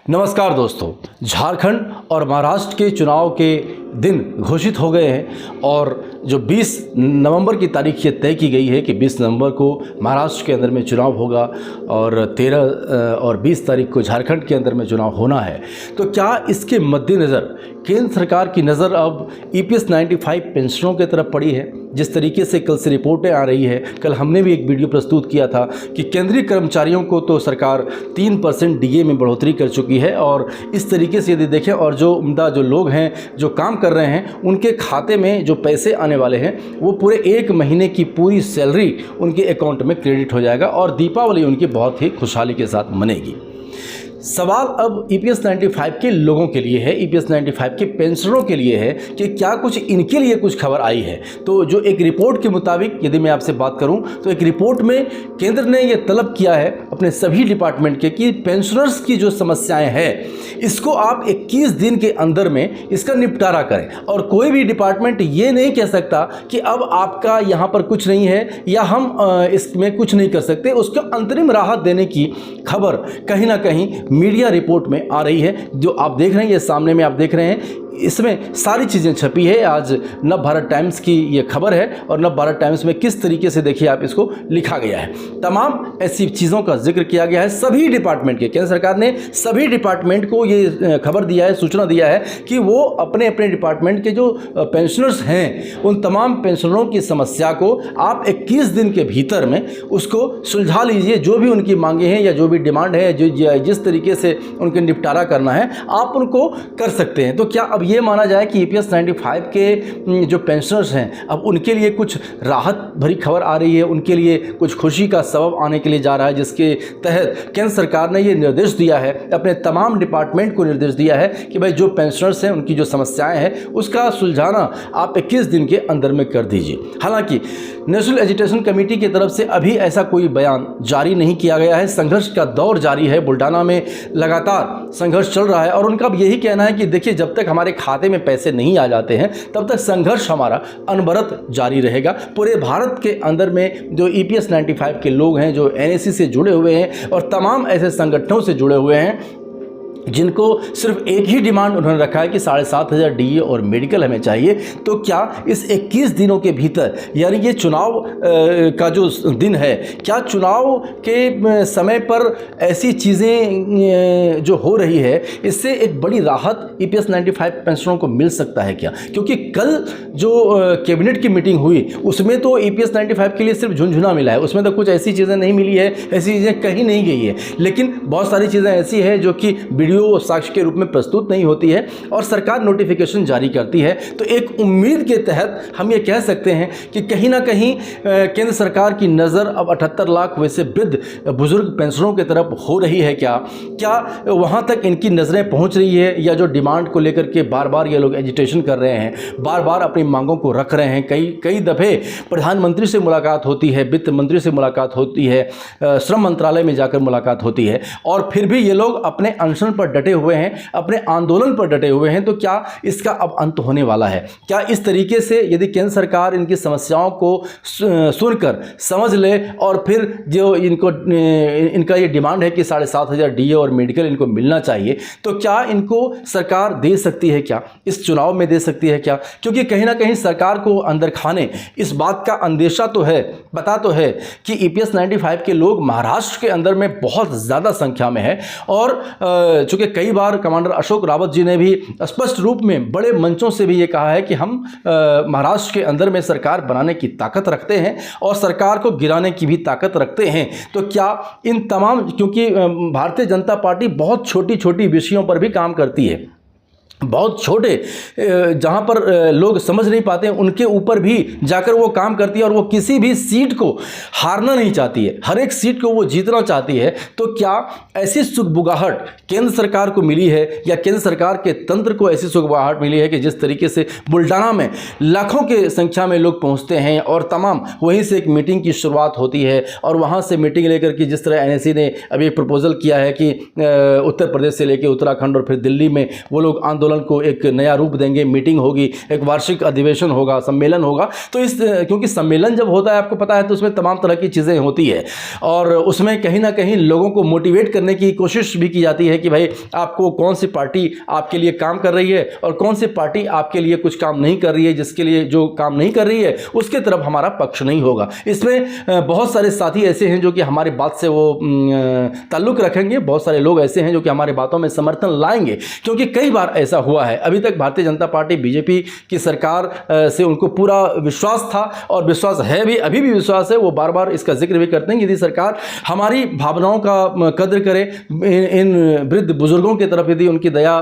नमस्कार दोस्तों, झारखंड और महाराष्ट्र के चुनाव के दिन घोषित हो गए हैं और जो 20 नवंबर की तारीख ये तय की गई है कि 20 नवंबर को महाराष्ट्र के अंदर में चुनाव होगा और 13 और 20 तारीख को झारखंड के अंदर में चुनाव होना है। तो क्या इसके मद्देनज़र केंद्र सरकार की नज़र अब EPS 95 पेंशनों की तरफ पड़ी है? जिस तरीके से कल से रिपोर्टें आ रही है, कल हमने भी एक वीडियो प्रस्तुत किया था कि केंद्रीय कर्मचारियों को तो सरकार 3% DA में बढ़ोतरी कर चुकी है और इस तरीके से यदि देखें और जो उम्दा जो लोग हैं जो काम कर रहे हैं उनके खाते में जो पैसे आने वाले हैं वो पूरे 1 महीने की पूरी सैलरी उनके अकाउंट में क्रेडिट हो जाएगा और दीपावली उनकी बहुत ही खुशहाली के साथ मनेगी। सवाल अब EPS 95 के लोगों के लिए है, EPS 95 के पेंशनरों के लिए है कि क्या कुछ इनके लिए कुछ खबर आई है। तो जो एक रिपोर्ट के मुताबिक यदि मैं आपसे बात करूं तो एक रिपोर्ट में केंद्र ने ये तलब किया है अपने सभी डिपार्टमेंट के कि पेंशनर्स की जो समस्याएं हैं इसको आप 21 दिन के अंदर में इसका निपटारा करें और कोई भी डिपार्टमेंट ये नहीं कह सकता कि अब आपका यहाँ पर कुछ नहीं है या हम इसमें कुछ नहीं कर सकते। उसको अंतरिम राहत देने की खबर कहीं ना कहीं मीडिया रिपोर्ट में आ रही है। जो आप देख रहे हैं, ये सामने में आप देख रहे हैं, इसमें सारी चीज़ें छपी है। आज नव भारत टाइम्स की ये खबर है और नव भारत टाइम्स में किस तरीके से देखिए आप इसको लिखा गया है। तमाम ऐसी चीज़ों का जिक्र किया गया है। सभी डिपार्टमेंट के केंद्र सरकार ने सभी डिपार्टमेंट को ये खबर दिया है, सूचना दिया है कि वो अपने अपने डिपार्टमेंट के जो पेंशनर्स हैं उन तमाम पेंशनरों की समस्या को आप 21 दिन के भीतर में उसको सुलझा लीजिए। जो भी उनकी मांगे हैं या जो भी डिमांड है, जो जिस तरीके से उनके निपटारा करना है आप उनको कर सकते हैं। तो क्या अब ये माना जाए कि EPS 95 के जो पेंशनर्स हैं अब उनके लिए कुछ राहत भरी खबर आ रही है, उनके लिए कुछ खुशी का सबब आने के लिए जा रहा है, जिसके तहत केंद्र सरकार ने ये निर्देश दिया है, अपने तमाम डिपार्टमेंट को निर्देश दिया है कि भाई जो पेंशनर्स हैं उनकी जो समस्याएं हैं उसका सुलझाना आप 21 दिन के अंदर में कर दीजिए। हालांकि नेशनल एजुकेशन कमेटी की तरफ से अभी ऐसा कोई बयान जारी नहीं किया गया है। संघर्ष का दौर जारी है, बुल्डाना में लगातार संघर्ष चल रहा है और उनका यही कहना है कि देखिए जब तक हमारे खाते में पैसे नहीं आ जाते हैं तब तक संघर्ष हमारा अनवरत जारी रहेगा। पूरे भारत के अंदर में जो EPS 95 के लोग हैं, जो NSC से जुड़े हुए हैं और तमाम ऐसे संगठनों से जुड़े हुए हैं जिनको सिर्फ एक ही डिमांड उन्होंने रखा है कि 7,500 DA और मेडिकल हमें चाहिए। तो क्या इस 21 दिनों के भीतर, यानी ये चुनाव का जो दिन है, क्या चुनाव के समय पर ऐसी चीज़ें जो हो रही है इससे एक बड़ी राहत EPS 95 पेंशनरों को मिल सकता है क्या? क्योंकि कल जो कैबिनेट की मीटिंग हुई उसमें तो EPS 95 के लिए सिर्फ झुंझुना मिला है, उसमें तो कुछ ऐसी चीज़ें नहीं मिली है, ऐसी चीज़ें कहीं नहीं गई है। लेकिन बहुत सारी चीज़ें ऐसी हैं जो कि वीडियो साक्ष्य के रूप में प्रस्तुत नहीं होती है और सरकार नोटिफिकेशन जारी करती है। तो एक उम्मीद के तहत हम ये कह सकते हैं कि कहीं ना कहीं केंद्र सरकार की नज़र अब 78 लाख वैसे वृद्ध बुजुर्ग पेंशनरों की तरफ हो रही है। क्या वहाँ तक इनकी नज़रें पहुँच रही है या जो डिमांड को लेकर के बार बार ये लोग एजिटेशन कर रहे हैं, बार बार अपनी मांगों को रख रहे हैं। कई दफ़े प्रधानमंत्री से मुलाकात होती है, वित्त मंत्री से मुलाकात होती है, श्रम मंत्रालय में जाकर मुलाकात होती है और फिर भी ये लोग अपने अनशन पर डटे हुए हैं, अपने आंदोलन पर डटे हुए हैं। तो क्या इसका अब अंत होने वाला है? क्या इस तरीके से यदि केंद्र सरकार इनकी समस्याओं को सुनकर समझ ले और फिर जो इनका ये डिमांड है कि 7,500 DA और मेडिकल इनको मिलना चाहिए, तो क्या इनको सरकार दे सकती है? क्या इस चुनाव में दे सकती है क्या? क्योंकि कहीं ना कहीं सरकार को अंदर खाने इस बात का अंदेशा तो है, पता तो है कि EPS 95 के लोग महाराष्ट्र के अंदर में बहुत ज़्यादा संख्या में है और चूँकि कई बार कमांडर अशोक रावत जी ने भी स्पष्ट रूप में बड़े मंचों से भी ये कहा है कि हम महाराष्ट्र के अंदर में सरकार बनाने की ताकत रखते हैं और सरकार को गिराने की भी ताकत रखते हैं। तो क्या इन तमाम, क्योंकि भारतीय जनता पार्टी बहुत छोटी छोटी विषयों पर भी काम करती है, बहुत छोटे जहाँ पर लोग समझ नहीं पाते उनके ऊपर भी जाकर वो काम करती है और वो किसी भी सीट को हारना नहीं चाहती है, हर एक सीट को वो जीतना चाहती है। तो क्या ऐसी सुगबुगाहट केंद्र सरकार को मिली है या केंद्र सरकार के तंत्र को ऐसी सुगबुगाहट मिली है कि जिस तरीके से बुल्डाना में लाखों के संख्या में लोग पहुँचते हैं और तमाम वहीं से एक मीटिंग की शुरुआत होती है और वहाँ से मीटिंग लेकर के जिस तरह NSC ने अभी एक प्रपोजल किया है कि उत्तर प्रदेश से लेकर उत्तराखंड और फिर दिल्ली में वो लोग आंदोलन आंदोलन को एक नया रूप देंगे, मीटिंग होगी, एक वार्षिक अधिवेशन होगा, सम्मेलन होगा। तो इस क्योंकि सम्मेलन जब होता है आपको पता है तो उसमें तमाम तरह की चीज़ें होती है और उसमें कहीं ना कहीं लोगों को मोटिवेट करने की कोशिश भी की जाती है कि भाई आपको कौन सी पार्टी आपके लिए काम कर रही है और कौन सी पार्टी आपके लिए कुछ काम नहीं कर रही है, जिसके लिए जो काम नहीं कर रही है उसके तरफ हमारा पक्ष नहीं होगा। इसमें बहुत सारे साथी ऐसे हैं जो कि हमारी बात से वो ताल्लुक़ रखेंगे, बहुत सारे लोग ऐसे हैं जो कि हमारे बातों में समर्थन लाएंगे, क्योंकि कई बार ऐसा हुआ है। अभी तक भारतीय जनता पार्टी बीजेपी की सरकार से उनको पूरा विश्वास था और विश्वास है भी, अभी भी विश्वास है। वो बार बार इसका जिक्र भी करते हैं कि यदि सरकार हमारी भावनाओं का कद्र करे, इन वृद्ध बुजुर्गों की तरफ यदि उनकी दया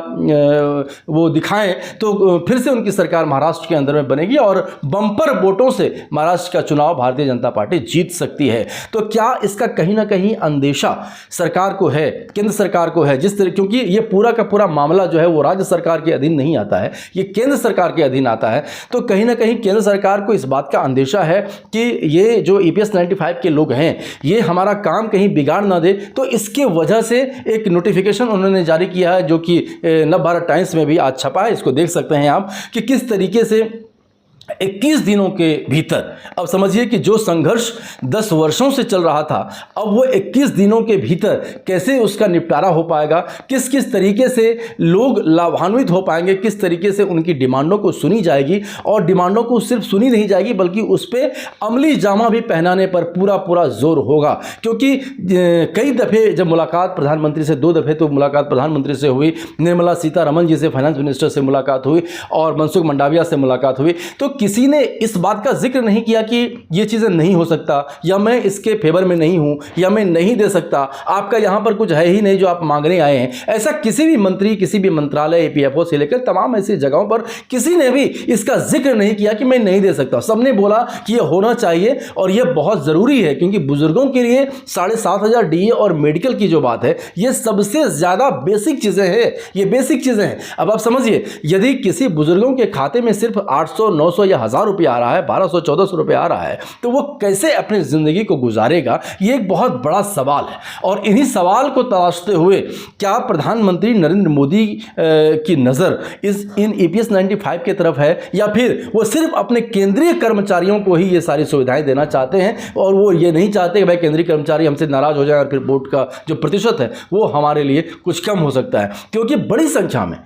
वो दिखाएं तो फिर से उनकी सरकार महाराष्ट्र के अंदर में बनेगी और बम्पर वोटों से महाराष्ट्र का चुनाव भारतीय जनता पार्टी जीत सकती है। तो क्या इसका कहीं ना कहीं अंदेशा सरकार को है, केंद्र सरकार को है, जिस तरह, क्योंकि ये पूरा का पूरा मामला जो है वो राज्य सरकार के अधीन नहीं आता है, ये केंद्र सरकार के अधीन आता है। तो कहीं ना कहीं केंद्र सरकार को इस बात का अंदेशा है कि ये जो EPS 95 के लोग हैं ये हमारा काम कहीं बिगाड़ ना दे। तो इसके वजह से एक नोटिफिकेशन उन्होंने जारी किया है जो कि नवभारत टाइम्स में भी आज छपा है। इसको देख सकते हैं आप कि किस तरीके से 21 दिनों के भीतर, अब समझिए कि जो संघर्ष 10 वर्षों से चल रहा था अब वो 21 दिनों के भीतर कैसे उसका निपटारा हो पाएगा, किस किस तरीके से लोग लाभान्वित हो पाएंगे, किस तरीके से उनकी डिमांडों को सुनी जाएगी और डिमांडों को सिर्फ सुनी नहीं जाएगी बल्कि उस पर अमली जामा भी पहनाने पर पूरा पूरा जोर होगा। क्योंकि कई दफ़े जब मुलाकात प्रधानमंत्री से, 2 दफ़े तो मुलाकात प्रधानमंत्री से हुई, निर्मला सीतारमण जी से, फाइनेंस मिनिस्टर से मुलाकात हुई और मनसुख मंडाविया से मुलाकात हुई, तो किसी ने इस बात का जिक्र नहीं किया कि ये चीज़ें नहीं हो सकता या मैं इसके फेवर में नहीं हूं या मैं नहीं दे सकता, आपका यहां पर कुछ है ही नहीं जो आप मांगने आए हैं। ऐसा किसी भी मंत्री, किसी भी मंत्रालय, EPFO से लेकर तमाम ऐसी जगहों पर किसी ने भी इसका जिक्र नहीं किया कि मैं नहीं दे सकता। सबने बोला कि ये होना चाहिए और ये बहुत ज़रूरी है, क्योंकि बुजुर्गों के लिए 7,500 DA और मेडिकल की जो बात है ये सबसे ज़्यादा बेसिक चीज़ें हैं, ये बेसिक चीज़ें हैं। अब आप समझिए यदि किसी बुजुर्गों के खाते में सिर्फ 800, 900 या 1,000 रुपये आ रहा है, 1200, 1400 रुपये आ रहा है, तो वो कैसे अपनी ज़िंदगी को गुजारेगा, ये एक बहुत बड़ा सवाल है। और इन्हीं सवाल को तलाशते हुए क्या प्रधानमंत्री नरेंद्र मोदी की नज़र इन EPS 95 की तरफ है या फिर वो सिर्फ अपने केंद्रीय कर्मचारियों को ही ये सारी सुविधाएं देना चाहते हैं और वो ये नहीं चाहते कि भाई केंद्रीय कर्मचारी हमसे नाराज़ हो जाए और फिर वोट का जो प्रतिशत है वो हमारे लिए कुछ कम हो सकता है। क्योंकि बड़ी संख्या में,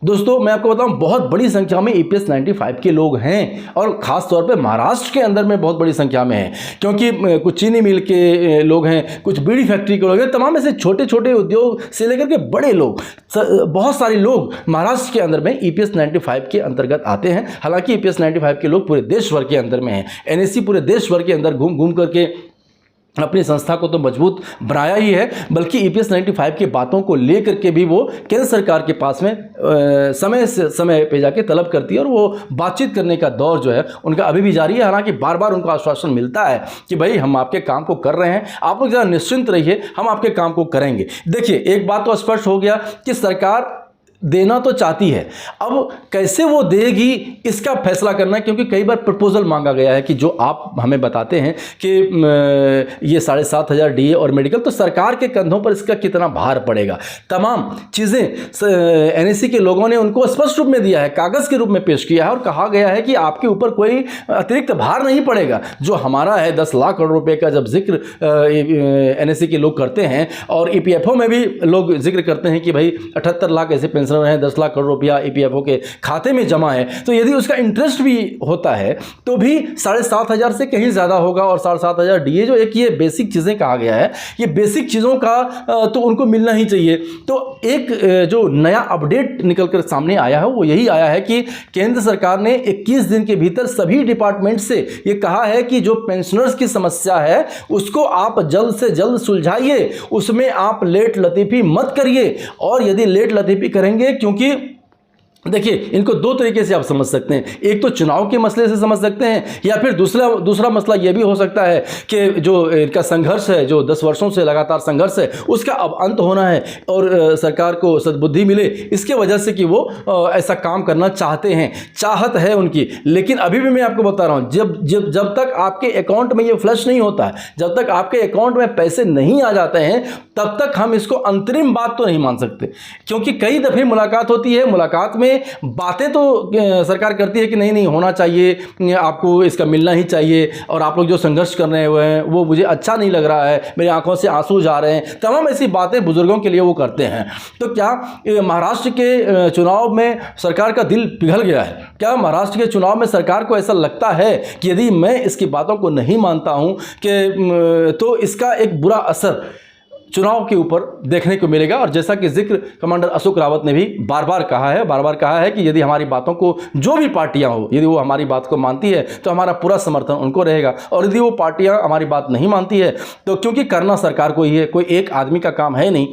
दोस्तों मैं आपको बताऊं, बहुत बड़ी संख्या में EPS 95 के लोग हैं और ख़ास तौर पे महाराष्ट्र के अंदर में बहुत बड़ी संख्या में हैं, क्योंकि कुछ चीनी मिल के लोग हैं, कुछ बीड़ी फैक्ट्री के लोग हैं, तमाम ऐसे छोटे छोटे उद्योग से लेकर के बड़े लोग, बहुत सारे लोग महाराष्ट्र के अंदर में EPS 95 के अंतर्गत आते हैं। हालांकि EPS 95 के लोग पूरे देश भर के अंदर में हैं। NSE पूरे देश भर के अंदर घूम घूम करके अपनी संस्था को तो मजबूत बनाया ही है, बल्कि EPS 95 की बातों को लेकर के भी वो केंद्र सरकार के पास में समय से समय पे जाके तलब करती है और वो बातचीत करने का दौर जो है उनका अभी भी जारी है। हालांकि बार बार उनको आश्वासन मिलता है कि भाई हम आपके काम को कर रहे हैं, आप लोग ज़रा निश्चिंत रहिए, हम आपके काम को करेंगे। देखिए एक बात तो स्पष्ट हो गया कि सरकार देना तो चाहती है, अब कैसे वो देगी इसका फैसला करना है, क्योंकि कई बार प्रपोजल मांगा गया है कि जो आप हमें बताते हैं कि ये 7,500 DA और मेडिकल, तो सरकार के कंधों पर इसका कितना भार पड़ेगा। तमाम चीज़ें NSE के लोगों ने उनको स्पष्ट रूप में दिया है, कागज़ के रूप में पेश किया है और कहा गया है कि आपके ऊपर कोई अतिरिक्त भार नहीं पड़ेगा। जो हमारा है 10 लाख करोड़ रुपये का जब जिक्र NSE के लोग करते हैं और EPFO में भी लोग जिक्र करते हैं कि भाई 78 लाख ऐसे पेंशनर हैं, 10 लाख करोड़ रुपया EPFO के खाते में जमा है, तो यदि उसका इंटरेस्ट भी होता है तो भी 7,500 से कहीं ज़्यादा होगा। और 7,500 DA जो एक ये बेसिक चीज़ें कहा गया है, ये बेसिक चीज़ों का तो उनको मिलना ही चाहिए। तो एक जो नया अपडेट निकल कर सामने आया है वो यही आया है कि केंद्र सरकार ने 21 दिन के भीतर सभी डिपार्टमेंट से ये कहा है कि जो पेंशनर्स की समस्या है उसको आप जल्द से जल्द सुलझाइए, उसमें आप लेट लतीफ़ी मत करिए। और यदि लेट लतीफ़ी करेंगे, क्योंकि देखिए, इनको दो तरीके से आप समझ सकते हैं। एक तो चुनाव के मसले से समझ सकते हैं, या फिर दूसरा मसला यह भी हो सकता है कि जो इनका संघर्ष है, जो 10 वर्षों से लगातार संघर्ष है, उसका अब अंत होना है और सरकार को सद्बुद्धि मिले, इसके वजह से कि वो ऐसा काम करना चाहते हैं, चाहत है उनकी। लेकिन अभी भी मैं आपको बता रहा हूँ, जब तक आपके अकाउंट में ये फ्लश नहीं होता है, जब तक आपके अकाउंट में पैसे नहीं आ जाते हैं, तब तक हम इसको अंतरिम बात तो नहीं मान सकते। क्योंकि कई दफ़े मुलाकात होती है, मुलाकात में बातें तो सरकार करती है कि नहीं नहीं होना चाहिए, आपको इसका मिलना ही चाहिए, और आप लोग जो संघर्ष कर रहे हुए हैं वो मुझे अच्छा नहीं लग रहा है, मेरी आंखों से आंसू जा रहे हैं, तमाम ऐसी बातें बुजुर्गों के लिए वो करते हैं। तो क्या महाराष्ट्र के चुनाव में सरकार का दिल पिघल गया है? क्या महाराष्ट्र के चुनाव में सरकार को ऐसा लगता है कि यदि मैं इसकी बातों को नहीं मानता हूं कि तो इसका एक बुरा असर चुनाव के ऊपर देखने को मिलेगा? और जैसा कि जिक्र कमांडर अशोक रावत ने भी बार बार कहा है कि यदि हमारी बातों को जो भी पार्टियां हो, यदि वो हमारी बात को मानती है तो हमारा पूरा समर्थन उनको रहेगा, और यदि वो पार्टियां हमारी बात नहीं मानती है तो क्योंकि करना सरकार को ही है, कोई एक आदमी का काम है नहीं,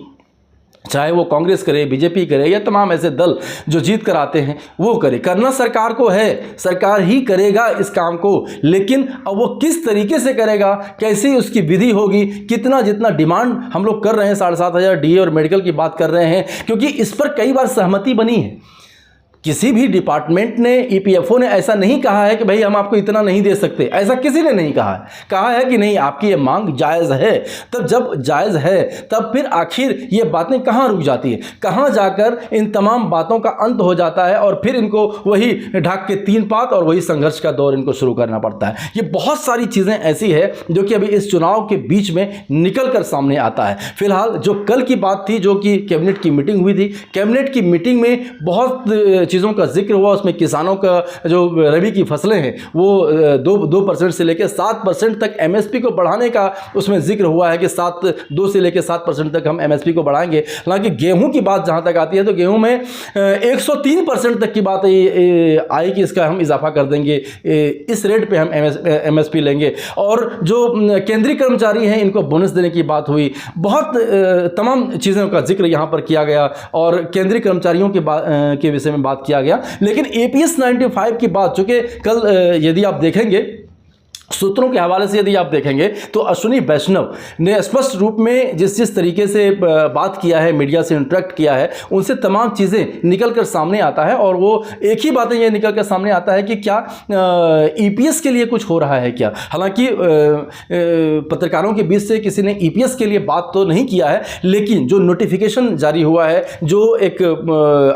चाहे वो कांग्रेस करे, बीजेपी करे, या तमाम ऐसे दल जो जीत कर आते हैं वो करे, करना सरकार को है, सरकार ही करेगा इस काम को। लेकिन अब वो किस तरीके से करेगा, कैसी उसकी विधि होगी, कितना जितना डिमांड हम लोग कर रहे हैं, 7,500 डीए और मेडिकल की बात कर रहे हैं, क्योंकि इस पर कई बार सहमति बनी है। किसी भी डिपार्टमेंट ने, ईपीएफओ ने ऐसा नहीं कहा है कि भाई हम आपको इतना नहीं दे सकते, ऐसा किसी ने नहीं कहा है। कहा है कि नहीं, आपकी ये मांग जायज़ है। तब जब जायज़ है तब फिर आखिर ये बातें कहाँ रुक जाती है, कहाँ जाकर इन तमाम बातों का अंत हो जाता है, और फिर इनको वही ढाक के 3 पात और वही संघर्ष का दौर इनको शुरू करना पड़ता है। ये बहुत सारी चीज़ें ऐसी है जो कि अभी इस चुनाव के बीच में निकल कर सामने आता है। फिलहाल जो कल की बात थी, जो कि कैबिनेट की मीटिंग हुई थी, कैबिनेट की मीटिंग में बहुत चीज़ों का जिक्र हुआ। उसमें किसानों का जो रबी की फसलें हैं वो 2% से लेकर 7% तक एमएसपी को बढ़ाने का उसमें जिक्र हुआ है कि 2 से लेकर 7% तक हम एमएसपी को बढ़ाएंगे। हालांकि गेहूं की बात जहां तक आती है तो गेहूं में 103% तक की बात आई कि इसका हम इजाफा कर देंगे, इस रेट पे हम एमएसपी लेंगे। और जो केंद्रीय कर्मचारी हैं इनको बोनस देने की बात हुई। बहुत तमाम चीज़ों का जिक्र यहाँ पर किया गया और केंद्रीय कर्मचारियों के विषय में बात किया गया। लेकिन एपीएस 95 की बात, चूंकि कल यदि आप देखेंगे सूत्रों के हवाले से, यदि आप देखेंगे तो अश्विनी वैष्णव ने स्पष्ट रूप में जिस तरीके से बात किया है, मीडिया से इंटरेक्ट किया है, उनसे तमाम चीज़ें निकल कर सामने आता है। और वो एक ही बातें ये निकल कर सामने आता है कि क्या ईपीएस के लिए कुछ हो रहा है क्या। हालांकि पत्रकारों के बीच से किसी ने ईपीएस के लिए बात तो नहीं किया है, लेकिन जो नोटिफिकेशन जारी हुआ है, जो एक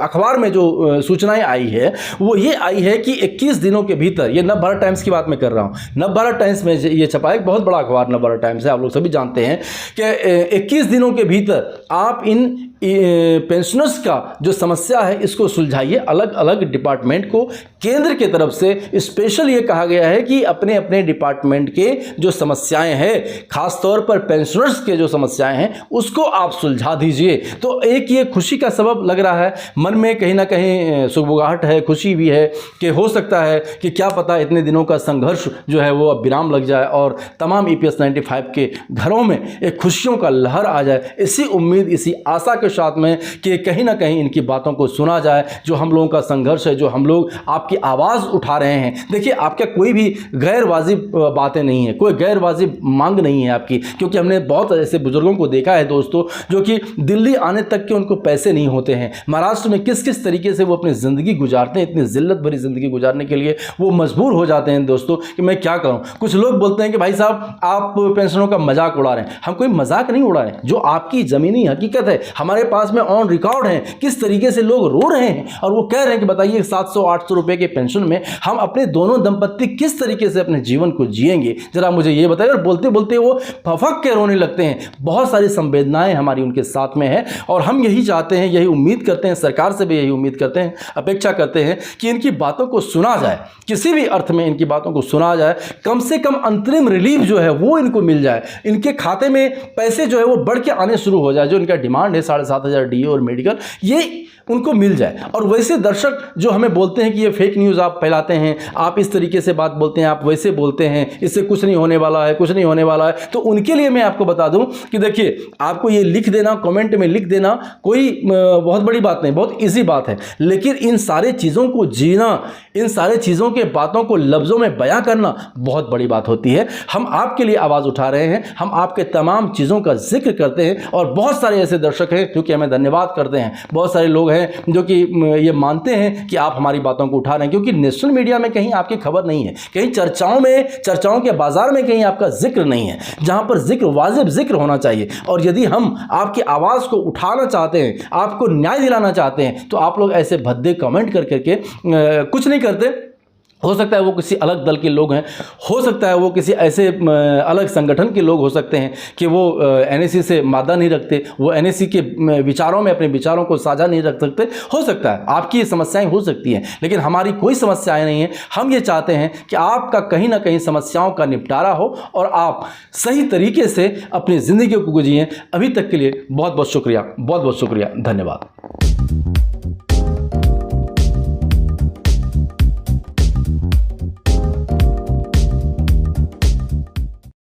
अखबार में जो सूचनाएं आई है, वो ये आई है कि 21 दिनों के भीतर, ये नवभारत टाइम्स की बात मैं कर रहा हूँ, नवभारत टाइम्स में ये छपा है, एक बहुत बड़ा अखबार नवभारत टाइम्स है, आप लोग सभी जानते हैं कि 21 दिनों के भीतर आप इन पेंशनर्स का जो समस्या है इसको सुलझाइए। अलग अलग डिपार्टमेंट को केंद्र की तरफ से स्पेशल ये कहा गया है कि अपने अपने डिपार्टमेंट के जो समस्याएं हैं, खास तौर पर पेंशनर्स के जो समस्याएं हैं, उसको आप सुलझा दीजिए। तो एक ये खुशी का सबब लग रहा है, मन में कहीं ना कहीं सुगबुगाहट है, खुशी भी है कि हो सकता है कि क्या पता इतने दिनों का संघर्ष जो है वो अब विराम लग जाए और तमाम ईपीएस 95 के घरों में एक खुशियों का लहर आ जाए। इसी उम्मीद, इसी आशा के साथ में कि कहीं ना कहीं इनकी बातों को सुना जाए, जो हम लोगों का संघर्ष है, जो हम लोग आपकी आवाज़ उठा रहे हैं। देखिए, आपका कोई भी गैर वाजिब बातें नहीं है, कोई गैर वाजिब मांग नहीं है आपकी, क्योंकि हमने बहुत ऐसे बुजुर्गों को देखा है दोस्तों, जो कि दिल्ली आने तक के उनको पैसे नहीं होते हैं। महाराष्ट्र में किस किस तरीके से वो अपनी ज़िंदगी गुजारते हैं, इतनी जिल्लत भरी ज़िंदगी गुजारने के लिए वो मजबूर हो जाते हैं दोस्तों कि मैं क्या कहूँ। कुछ लोग बोलते हैं कि भाई साहब आप पेंशनों का मजाक उड़ा रहे हैं। हम कोई मजाक नहीं उड़ा रहे हैं, जो आपकी ज़मीनी हकीकत है, हमारे पास में ऑन रिकॉर्ड है किस तरीके से लोग रो रहे हैं और वो कह रहे हैं कि बताइए 700-800 रुपए के पेंशन में हम अपने दोनों दंपत्ति किस तरीके से अपने जीवन को जिएंगे, जरा मुझे ये बताइए। और बोलते बोलते वो फफक के रोने लगते हैं। बहुत सारी संवेदनाएं हमारी उनके साथ में है और हम यही चाहते हैं, यही उम्मीद करते हैं, सरकार से भी यही उम्मीद करते हैं, अपेक्षा करते हैं कि इनकी बातों को सुना जाए, किसी भी अर्थ में इनकी बातों को सुना जाए। कम से कम अंतरिम रिलीफ जो है वो इनको मिल जाए, इनके खाते में पैसे जो है वो बढ़ के आने शुरू हो जाए। जो इनका डिमांड है 7,000 DA और मेडिकल, ये उनको मिल जाए। और वैसे दर्शक जो हमें बोलते हैं कि ये फेक न्यूज़ आप फैलाते हैं, आप इस तरीके से बात बोलते हैं, आप वैसे बोलते हैं, इससे कुछ नहीं होने वाला है, कुछ नहीं होने वाला है, तो उनके लिए मैं आपको बता दूं कि देखिए, आपको ये लिख देना, कमेंट में लिख देना कोई बहुत बड़ी बात नहीं, बहुत ईजी बात है। लेकिन इन सारे चीज़ों को जीना, इन सारे चीज़ों के बातों को लफ्ज़ों में बयां करना बहुत बड़ी बात होती है। हम आपके लिए आवाज़ उठा रहे हैं, हम आपके तमाम चीज़ों का जिक्र करते हैं, और बहुत सारे ऐसे दर्शक हैं जो कि हमें धन्यवाद करते हैं। बहुत सारे लोग हैं जो कि ये मानते हैं कि आप हमारी बातों को उठा रहे हैं, क्योंकि नेशनल मीडिया में कहीं आपकी खबर नहीं है, कहीं चर्चाओं के बाजार में कहीं आपका जिक्र नहीं है, जहां पर जिक्र वाजिब जिक्र होना चाहिए। और यदि हम आपकी आवाज़ को उठाना चाहते हैं, आपको न्याय दिलाना चाहते हैं, तो आप लोग ऐसे भद्दे कमेंट कर करके कुछ नहीं करते। हो सकता है वो किसी अलग दल के लोग हैं, हो सकता है वो किसी ऐसे अलग संगठन के लोग हो सकते हैं कि वो NSC से मादा नहीं रखते, वो NSC के विचारों में अपने विचारों को साझा नहीं रख सकते। हो सकता है आपकी समस्याएं हो सकती हैं, लेकिन हमारी कोई समस्याएं नहीं है। हम ये चाहते हैं कि आपका कहीं ना कहीं समस्याओं का निपटारा हो और आप सही तरीके से अपनी ज़िंदगी को जिएं। अभी तक के लिए बहुत बहुत शुक्रिया, बहुत बहुत शुक्रिया, धन्यवाद।